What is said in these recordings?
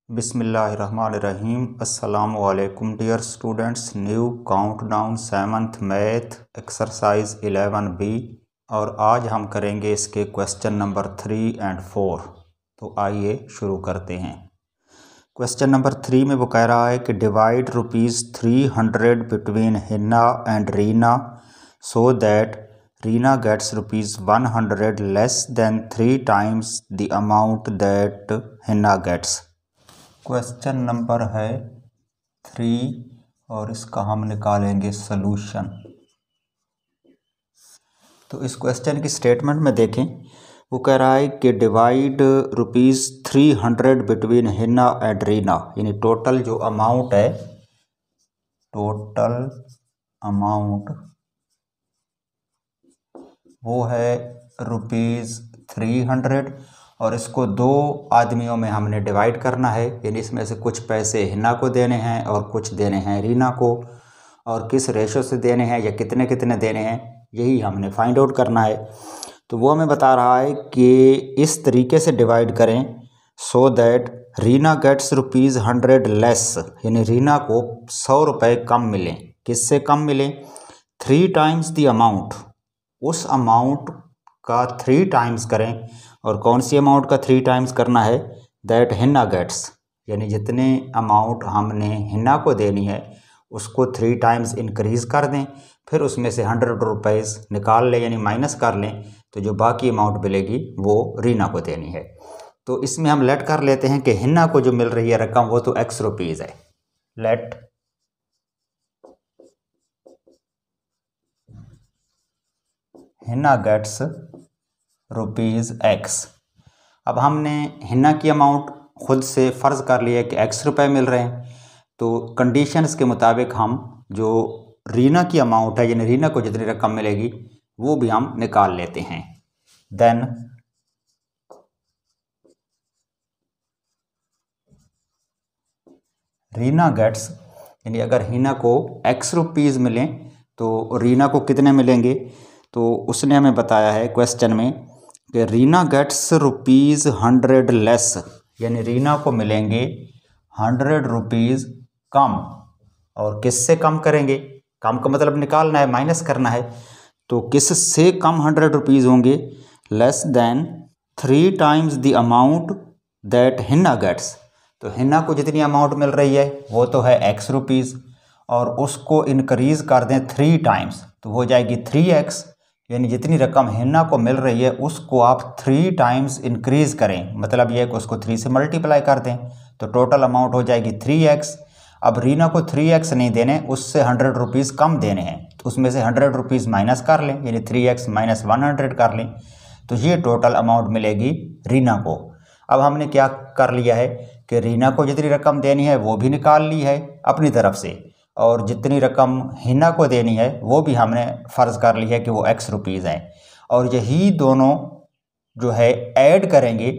बिस्मिल्लाहिर्रहमानिर्रहीम। अस्सलामुअलैकुम dear students. New countdown 7th math exercise 11B और आज हम करेंगे इसके क्वेश्चन नंबर 3 और 4। तो आइए शुरू करते हैं। क्वेश्चन नंबर 3 में वो कह रहा है कि divide ₹300 between Hinna and Rina so that Rina gets ₹100 less than 3 times the amount that Hinna gets. Question number है 3 और इसका हम निकालेंगे सलूशन। तो इस क्वेश्चन की स्टेटमेंट में देखें, वो कह रहा है कि divide ₹300 between Hinna and Reena, यानी टोटल जो अमाउंट है, टोटल अमाउंट वो है ₹300 और इसको 2 आदमियों में हमने डिवाइड करना है, यानी इसमें से कुछ पैसे हिन्ना को देने हैं और कुछ देने हैं रीना को, और किस रेशो से देने हैं या कितने कितने देने हैं यही हमने फाइंड आउट करना है। तो वो हमें बता रहा है कि इस तरीके से डिवाइड करें so that Rina gets ₹100 less, यानी रीना को 100 रुपये कम मिलें। किससे कम मिलें? 3 times द अमाउंट, उस अमाउंट का 3 times करें। और कौन सी अमाउंट का 3 times करना है? दैट हिन्ना गेट्स, यानी जितने अमाउंट हमने हिन्ना को देनी है उसको 3 times इंक्रीज़ कर दें, फिर उसमें से 100 रुपये निकाल लें, यानी माइनस कर लें, तो जो बाकी अमाउंट मिलेगी वो रीना को देनी है। तो इसमें हम लेट कर लेते हैं कि हिन्ना को जो मिल रही है रकम वो तो X रुपीज़ है। लेट हिन्ना गेट्स ₹X। अब हमने हिन्ना की अमाउंट खुद से फ़र्ज़ कर लिया कि X रुपये मिल रहे हैं, तो कंडीशंस के मुताबिक हम जो रीना की अमाउंट है, यानी रीना को जितनी रकम मिलेगी वो भी हम निकाल लेते हैं। देन रीना गेट्स, यानी अगर हिना को X रुपीज़ मिलें तो रीना को कितने मिलेंगे? तो उसने हमें बताया है क्वेश्चन में कि रीना गेट्स ₹100 लेस, यानी रीना को मिलेंगे 100 रुपीज़ कम। और किससे कम करेंगे? कम का मतलब निकालना है, माइनस करना है। तो किससे कम 100 रुपीज़ होंगे? Less than 3 times the amount that Hinna gets. तो हिन्ना को जितनी अमाउंट मिल रही है वो तो है X रुपीज़, और उसको इनक्रीज़ कर दें 3 times, तो हो जाएगी 3X, यानी जितनी रकम हिन्ना को मिल रही है उसको आप 3 times इंक्रीज़ करें, मतलब यह है कि उसको 3 से मल्टीप्लाई कर दें, तो टोटल अमाउंट हो जाएगी 3X। अब रीना को 3X नहीं देने, उससे 100 रुपीज़ कम देने हैं, तो उसमें से 100 रुपीज़ माइनस कर लें, यानी 3X माइनस 100 कर लें, तो ये टोटल अमाउंट मिलेगी रीना को। अब हमने क्या कर लिया है कि रीना को जितनी रकम देनी है वो भी निकाल ली है अपनी तरफ से, और जितनी रकम हिन्ना को देनी है वो भी हमने फ़र्ज़ कर ली है कि वो X रुपीज़ है, और यही दोनों जो है ऐड करेंगे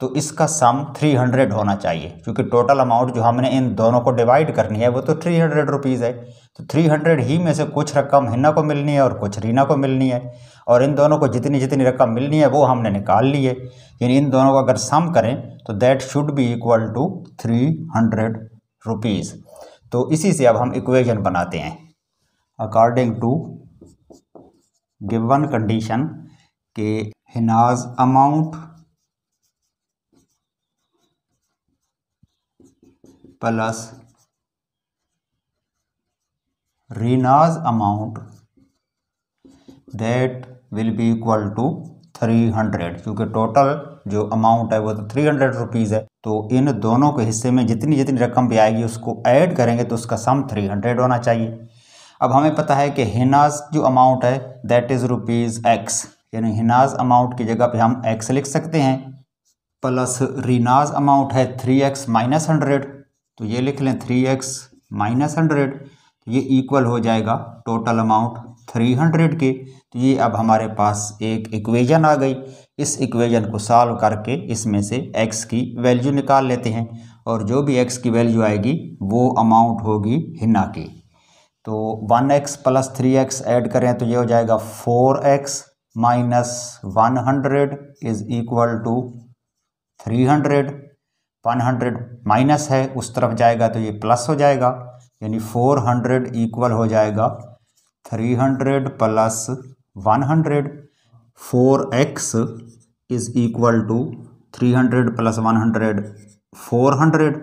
तो इसका सम 300 होना चाहिए, क्योंकि टोटल अमाउंट जो हमने इन दोनों को डिवाइड करनी है वो तो 300 रुपीज़ है। तो 300 ही में से कुछ रकम हिन्ना को मिलनी है और कुछ रीना को मिलनी है, और इन दोनों को जितनी जितनी रकम मिलनी है वो हमने निकाल ली है, यानी इन दोनों को अगर सम करें तो that should be equal to 300 rupees. तो इसी से अब हम इक्वेशन बनाते हैं अकॉर्डिंग टू गिवन कंडीशन के Hina's amount plus Reena's amount that will be equal to 300, क्योंकि टोटल जो अमाउंट है वो तो 300 रुपीज़ है, तो इन दोनों के हिस्से में जितनी जितनी रकम भी आएगी उसको ऐड करेंगे तो उसका सम 300 होना चाहिए। अब हमें पता है कि हिनाज जो अमाउंट है दैट इज़ ₹X, यानी हिनाज अमाउंट की जगह पे हम X लिख सकते हैं, प्लस रीनाज अमाउंट है 3X माइनस 100, तो ये लिख लें 3X माइनस 100, ये इक्वल हो जाएगा टोटल अमाउंट 300 के। तो ये अब हमारे पास एक इक्वेशन आ गई। इस इक्वेशन को सॉल्व करके इसमें से X की वैल्यू निकाल लेते हैं, और जो भी X की वैल्यू आएगी वो अमाउंट होगी हिन्ना की। तो 1X प्लस 3X ऐड करें तो ये हो जाएगा 4X minus 100 is equal to 300, 100 minus है उस तरफ जाएगा तो ये प्लस हो जाएगा, यानी 400 इक्वल हो जाएगा 300 plus 100। 4x is equal to 300 plus 100 400,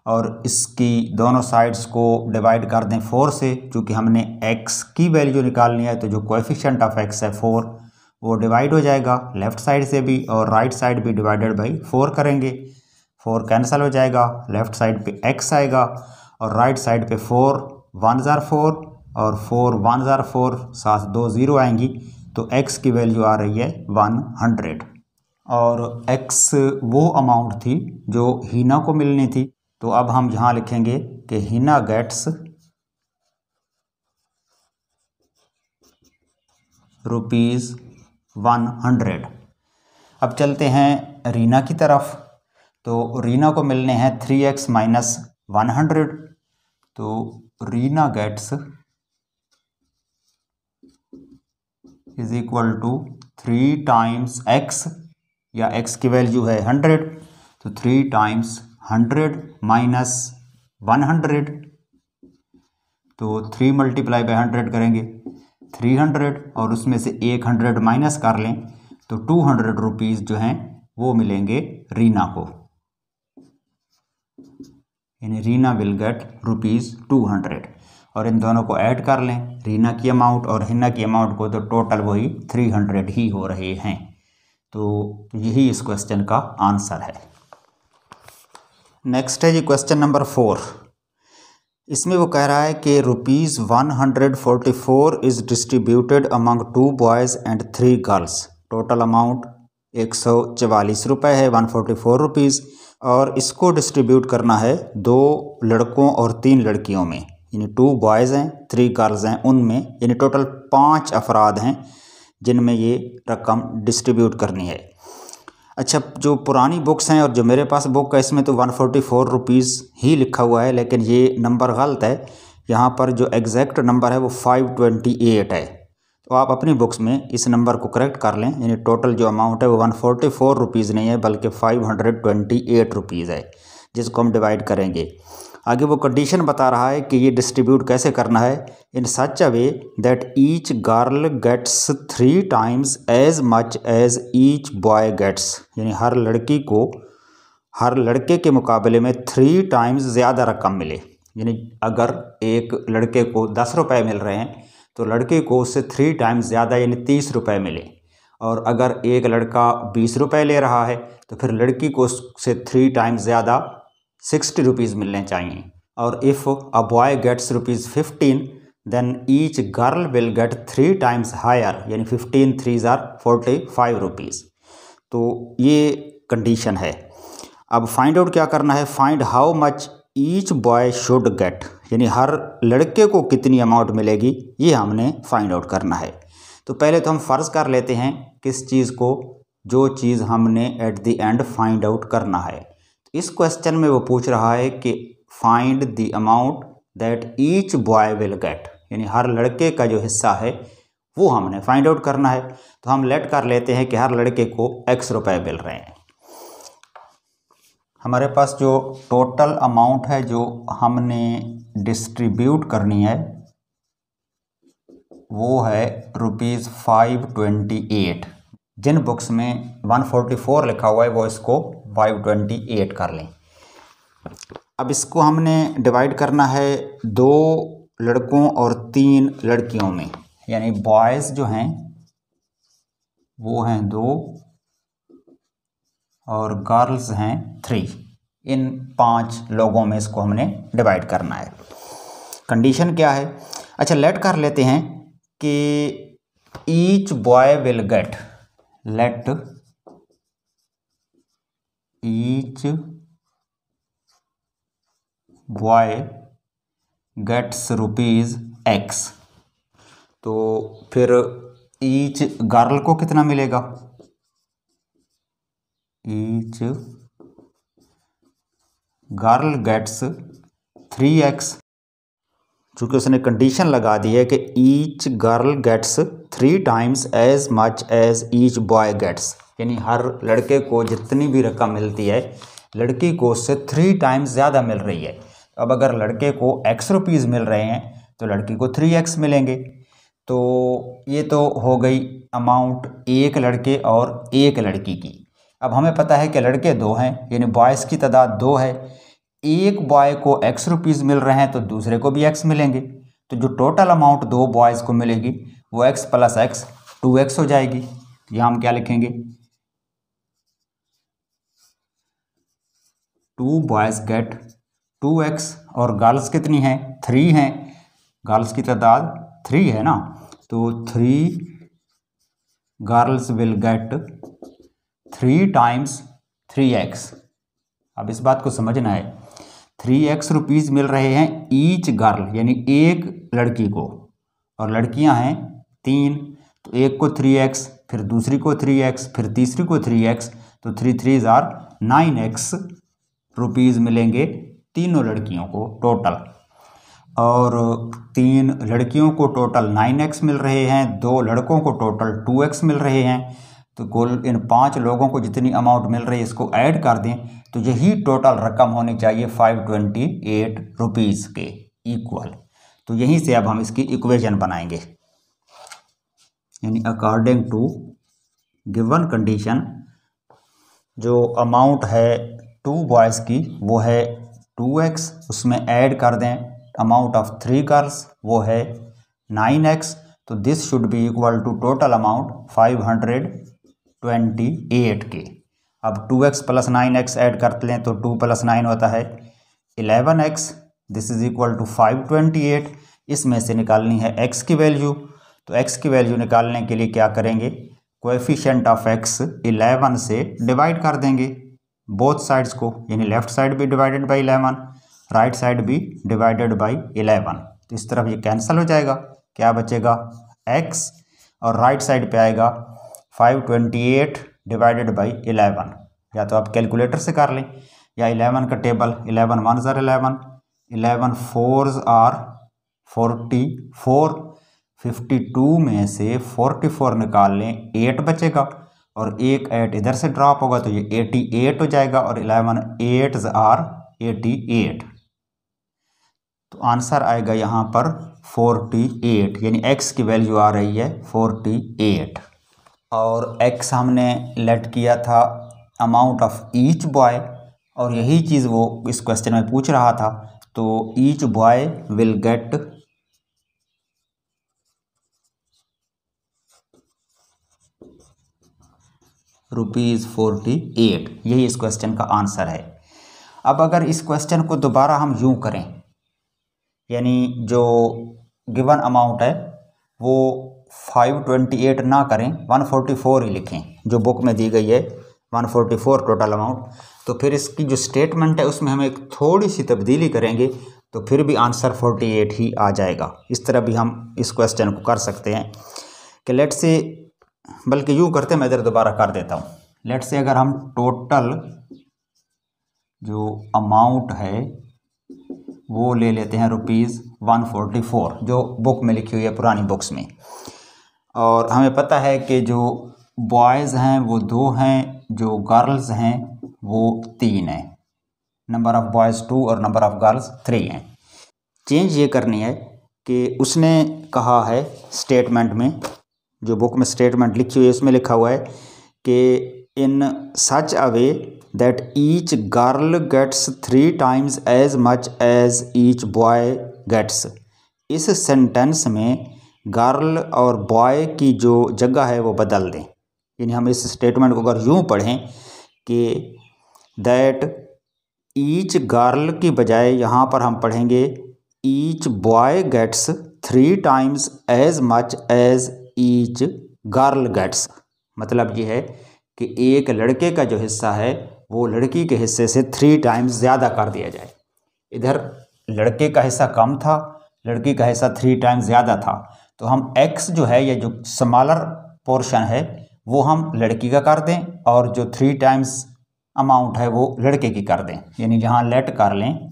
और इसकी दोनों साइड्स को डिवाइड कर दें 4 से, क्योंकि हमने x की वैल्यू निकालनी है तो जो कोएफिशिएंट ऑफ x है 4 वो डिवाइड हो जाएगा लेफ़्ट साइड से भी, और राइट साइड भी डिवाइडेड बाई 4 करेंगे। 4 कैंसिल हो जाएगा, लेफ़्ट साइड पे x आएगा और राइट साइड पे 4 1 ज़ार 4 और 4 1 ज़ार 4, साथ 2 ज़ीरो आएंगी तो x की वैल्यू आ रही है 100। और x वो अमाउंट थी जो हीना को मिलनी थी, तो अब हम यहाँ लिखेंगे कि हीना गेट्स ₹100। अब चलते हैं रीना की तरफ, तो रीना को मिलने हैं 3x माइनस 100, तो Rina gets is equal to 3 times x, या x की वैल्यू है 100, तो 3 टाइम्स 100 माइनस 100, तो 3 मल्टीप्लाई बाई 100 करेंगे 300, और उसमें से 100 माइनस कर लें तो 200 रुपीज़ जो हैं वो मिलेंगे रीना को, यानी रीना विल गेट ₹200। और इन दोनों को ऐड कर लें, रीना की अमाउंट और हिना की अमाउंट को, तो टोटल वही 300 ही हो रहे हैं। तो यही इस क्वेश्चन का आंसर है। नेक्स्ट है जी क्वेश्चन नंबर 4। इसमें वो कह रहा है कि ₹144 is distributed among 2 boys and 3 girls. Total amount 144 रुपये है, 144 रुपीज़, और इसको डिस्ट्रीब्यूट करना है 2 लड़कों और 3 लड़कियों में, यानी 2 बॉयज़ हैं 3 गर्ल्स हैं उनमें, यानी टोटल 5 अफराद हैं जिनमें ये रकम डिस्ट्रीब्यूट करनी है। अच्छा, जो पुरानी बुक्स हैं और जो मेरे पास बुक है इसमें तो 144 रुपीज़ ही लिखा हुआ है, लेकिन ये नंबर गलत है। यहाँ पर जो एग्जैक्ट नंबर है वो 528 है, तो आप अपनी बुक्स में इस नंबर को करेक्ट कर लें, यानी टोटल जो अमाउंट है वो 144 रुपीज़ नहीं है बल्कि 528 रुपीज़ है, जिसको हम डिवाइड करेंगे। आगे वो कंडीशन बता रहा है कि ये डिस्ट्रीब्यूट कैसे करना है, in such a way that each girl gets 3 times as much as each boy gets, यानी हर लड़की को हर लड़के के मुकाबले में 3 टाइम्स ज़्यादा रकम मिले। यानी अगर एक लड़के को 10 रुपये मिल रहे हैं तो लड़के को उससे 3 टाइम्स ज़्यादा यानी 30 रुपये मिले, और अगर एक लड़का 20 रुपये ले रहा है तो फिर लड़की को उससे 3 टाइम्स ज़्यादा 60 रुपीज़ मिलने चाहिए। और if a boy gets ₹15 then each girl will get 3 times higher, यानी 15 3s are 45 रुपीज़। तो ये कंडीशन है। अब फाइंड आउट क्या करना है, find how much each boy should get, यानी हर लड़के को कितनी अमाउंट मिलेगी ये हमने फाइंड आउट करना है। तो पहले तो हम फ़र्ज़ कर लेते हैं किस चीज़ को, जो चीज़ हमने at the end find out करना है। इस क्वेश्चन में वो पूछ रहा है कि find the amount that each boy will gate, यानी हर लड़के का जो हिस्सा है वो हमने फाइंड आउट करना है। तो हम लेट कर लेते हैं कि हर लड़के को x रुपये मिल रहे हैं। हमारे पास जो टोटल अमाउंट है जो हमने डिस्ट्रीब्यूट करनी है वो है ₹528। जिन बुक्स में 144 लिखा हुआ है वो इसको 528 कर लें। अब इसको हमने डिवाइड करना है 2 लड़कों और 3 लड़कियों में, यानी बॉयज़ जो हैं वो हैं 2 और गर्ल्स हैं 3। इन 5 लोगों में इसको हमने डिवाइड करना है। कंडीशन क्या है, अच्छा लेट कर लेते हैं कि each boy will get, let each boy gets ₹X। तो फिर ईच गर्ल को कितना मिलेगा, ईच गर्ल गेट्स 3x, चूँकि उसने कंडीशन लगा दी है कि each girl gets 3 times as much as each boy gets, यानी हर लड़के को जितनी भी रकम मिलती है लड़की को उससे 3 टाइम्स ज़्यादा मिल रही है। अब अगर लड़के को x रुपीज़ मिल रहे हैं तो लड़की को 3x मिलेंगे। तो ये तो हो गई अमाउंट एक लड़के और एक लड़की की। अब हमें पता है कि लड़के 2 हैं, यानी बॉयज़ की तादाद 2 है। एक बॉय को x रुपीज़ मिल रहे हैं तो दूसरे को भी x मिलेंगे। तो जो टोटल अमाउंट 2 बॉयज़ को मिलेगी वो x + x 2x हो जाएगी। यहाँ हम क्या लिखेंगे, 2 बॉयज़ गेट 2x। और गर्ल्स कितनी हैं, 3 हैं, गर्ल्स की तादाद 3 है ना, तो 3 girls will get 3 times 3x। अब इस बात को समझना है, 3x रुपीज़ मिल रहे हैं ईच गर्ल, यानी एक लड़की को, और लड़कियां हैं 3, तो एक को 3x, फिर दूसरी को 3x, फिर तीसरी को 3x, तो 3 3 आर 9x रुपीज़ मिलेंगे तीनों लड़कियों को टोटल। और 3 लड़कियों को टोटल 9x मिल रहे हैं, 2 लड़कों को टोटल 2x मिल रहे हैं। तो कुल इन 5 लोगों को जितनी अमाउंट मिल रही है इसको ऐड कर दें तो यही टोटल रकम होनी चाहिए 528 रुपीज़ के इक्वल। तो यहीं से अब हम इसकी इक्वेशन बनाएंगे, यानी अकॉर्डिंग टू गिवन कंडीशन जो अमाउंट है 2 बॉयज़ की वो है 2x, उसमें ऐड कर दें अमाउंट ऑफ 3 गर्ल्स वो है 9x, तो this should be equal to total amount 528 के। अब 2x + 9x ऐड करते लें तो 2 + 9 होता है 11x, this is equal to 528। इसमें से निकालनी है x की वैल्यू, तो x की वैल्यू निकालने के लिए क्या करेंगे, कोएफिशिएंट ऑफ x 11 से डिवाइड कर देंगे बोथ साइड्स को, यानी लेफ्ट साइड भी डिवाइडेड बाई 11, राइट साइड भी डिवाइडेड बाई 11। तो इस तरफ ये कैंसिल हो जाएगा, क्या बचेगा x, और राइट साइड पे आएगा 528 डिवाइडेड बाई 11। या तो आप कैलकुलेटर से कर लें या 11 का टेबल, 11 1 ज़र 11, 11 4 आर 44, 52 में से 44 निकाल लें 8 बचेगा, और एक 8 इधर से ड्रॉप होगा तो ये 88 हो जाएगा, और 11 8 आर 88। तो आंसर आएगा यहाँ पर 48, यानी x की वैल्यू आ रही है 48। और x हमने लेट किया था अमाउंट ऑफ ईच बॉय, और यही चीज़ वो इस क्वेश्चन में पूछ रहा था। तो ईच बॉय विल गेट ₹48, यही इस क्वेश्चन का आंसर है। अब अगर इस क्वेश्चन को दोबारा हम यूँ करें, यानी जो गिवन अमाउंट है वो 528 ना करें, 144 ही लिखें, जो बुक में दी गई है 144 टोटल अमाउंट, तो फिर इसकी जो स्टेटमेंट है उसमें हम एक थोड़ी सी तब्दीली करेंगे तो फिर भी आंसर 48 ही आ जाएगा। इस तरह भी हम इस क्वेश्चन को कर सकते हैं कि लेट से, बल्कि यूँ करते मैं इधर दोबारा कर देता हूँ। लेट से अगर हम टोटल जो अमाउंट है वो ले लेते हैं ₹144, जो बुक में लिखी हुई है पुरानी बुक्स में, और हमें पता है कि जो बॉयज़ हैं वो 2 हैं, जो गर्ल्स हैं वो 3 हैं, नंबर ऑफ़ बॉयज़ 2 और नंबर ऑफ़ गर्ल्स 3 हैं। चेंज ये करनी है कि उसने कहा है स्टेटमेंट में, जो बुक में स्टेटमेंट लिखी हुई है उसमें लिखा हुआ है कि in such a way that each girl gets 3 times as much as each boy gets. इस सेंटेंस में गर्ल और बॉय की जो जगह है वो बदल दें, यानी हम इस स्टेटमेंट को अगर यूँ पढ़ें कि दैट ईच गर्ल की बजाय यहाँ पर हम पढ़ेंगे each boy gets 3 times as much as each girl gets. मतलब ये है कि एक लड़के का जो हिस्सा है वो लड़की के हिस्से से 3 टाइम्स ज़्यादा कर दिया जाए। इधर लड़के का हिस्सा कम था, लड़की का हिस्सा 3 टाइम्स ज़्यादा था, तो हम x जो है, ये जो स्मॉलर पोर्शन है वो हम लड़की का कर दें, और जो 3 टाइम्स अमाउंट है वो लड़के की कर दें, यानी जहाँ लेट कर लें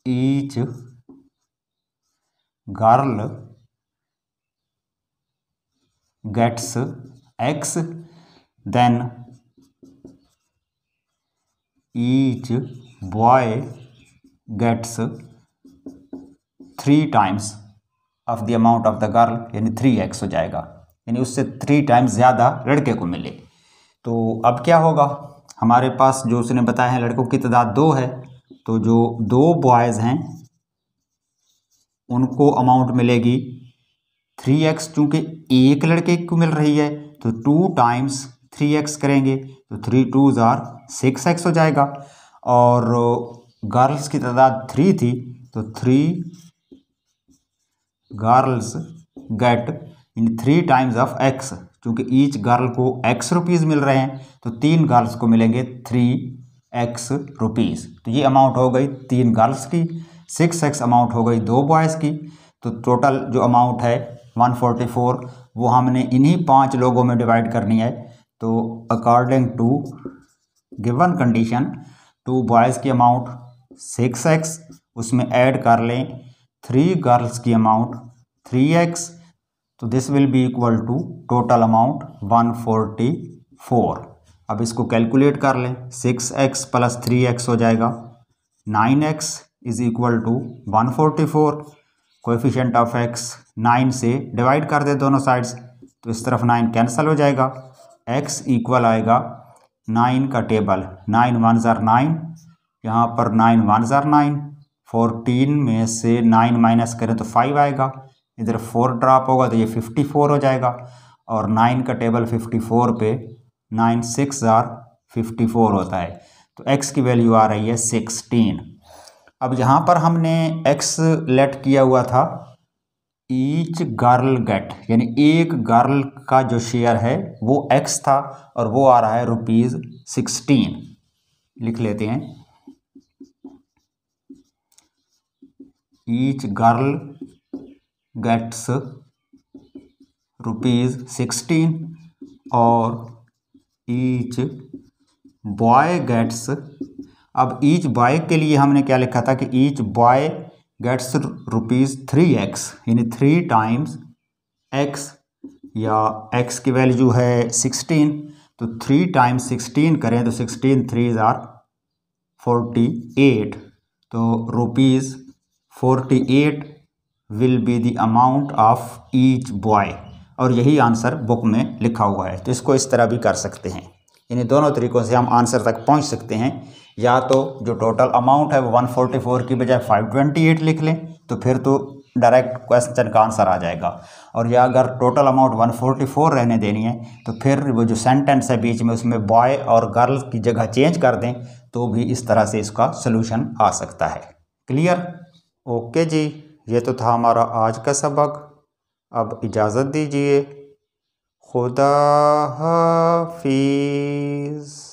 each girl gets x, then each boy gets 3 times of the amount of the girl, यानी 3x हो जाएगा, यानी उससे 3 टाइम्स ज़्यादा लड़के को मिले। तो अब क्या होगा, हमारे पास जो उसने बताया है लड़कों की तादाद 2 है, तो जो 2 बॉयज़ हैं उनको अमाउंट मिलेगी 3x, चूँकि एक लड़के को मिल रही है तो 2 टाइम्स 3x करेंगे तो 3 2s आर 6x हो जाएगा। और गर्ल्स की तादाद 3 थी तो 3 girls get in 3 times of x, चूँकि ईच गर्ल को x रुपीज़ मिल रहे हैं तो 3 गर्ल्स को मिलेंगे 3x रुपीज़। तो ये अमाउंट हो गई 3 गर्ल्स की, 6x अमाउंट हो गई 2 बॉयज़ की। तो टोटल जो अमाउंट है 144 वो हमने इन्हीं 5 लोगों में डिवाइड करनी है। तो according to given condition 2 boys की अमाउंट 6x, उसमें ऐड कर लें 3 गर्ल्स की अमाउंट 3x, तो this will be equal to total amount 144। अब इसको कैलकुलेट कर लें, 6x प्लस 3x हो जाएगा 9x is equal to 144। Coefficient of x 9 से डिवाइड कर दे दोनों साइड्स, तो इस तरफ 9 कैंसिल हो जाएगा, x इक्वल आएगा 9 का टेबल, 9 1s आर 9, यहाँ पर 9 1s आर 9, 14 में से 9 माइनस करें तो 5 आएगा, इधर 4 ड्रॉप होगा तो ये 54 हो जाएगा। और 9 का टेबल 54 पे 9 6 आर 54 होता है, तो x की वैल्यू आ रही है 16। अब यहाँ पर हमने x लेट किया हुआ था ईच गर्ल गेट, यानी एक गर्ल का जो शेयर है वो x था और वो आ रहा है ₹16। लिख लेते हैं, ईच गर्ल गेट्स ₹16 और ईच बॉय गेट्स, अब ईच बॉय के लिए हमने क्या लिखा था कि ईच बॉय गेट्स ₹3x, यानी 3 टाइम्स x, या x की वैल्यू है 16, तो 3 टाइम्स 16 करें तो 16 3s आर 48, तो ₹48 will be the amount of each boy, और यही आंसर बुक में लिखा हुआ है। तो इसको इस तरह भी कर सकते हैं, यानी दोनों तरीक़ों से हम आंसर तक पहुंच सकते हैं। या तो जो टोटल अमाउंट है वो 144 की बजाय 528 लिख लें, तो फिर तो डायरेक्ट क्वेश्चन का आंसर आ जाएगा, और या अगर टोटल अमाउंट 144 रहने देनी है तो फिर वो जो सेंटेंस है बीच में उसमें बॉय और गर्ल की जगह चेंज कर दें, तो भी इस तरह से इसका सोल्यूशन आ सकता है। क्लियर? ओके जी, ये तो था हमारा आज का सबक। अब इजाज़त दीजिए, खुदा हाफिज़।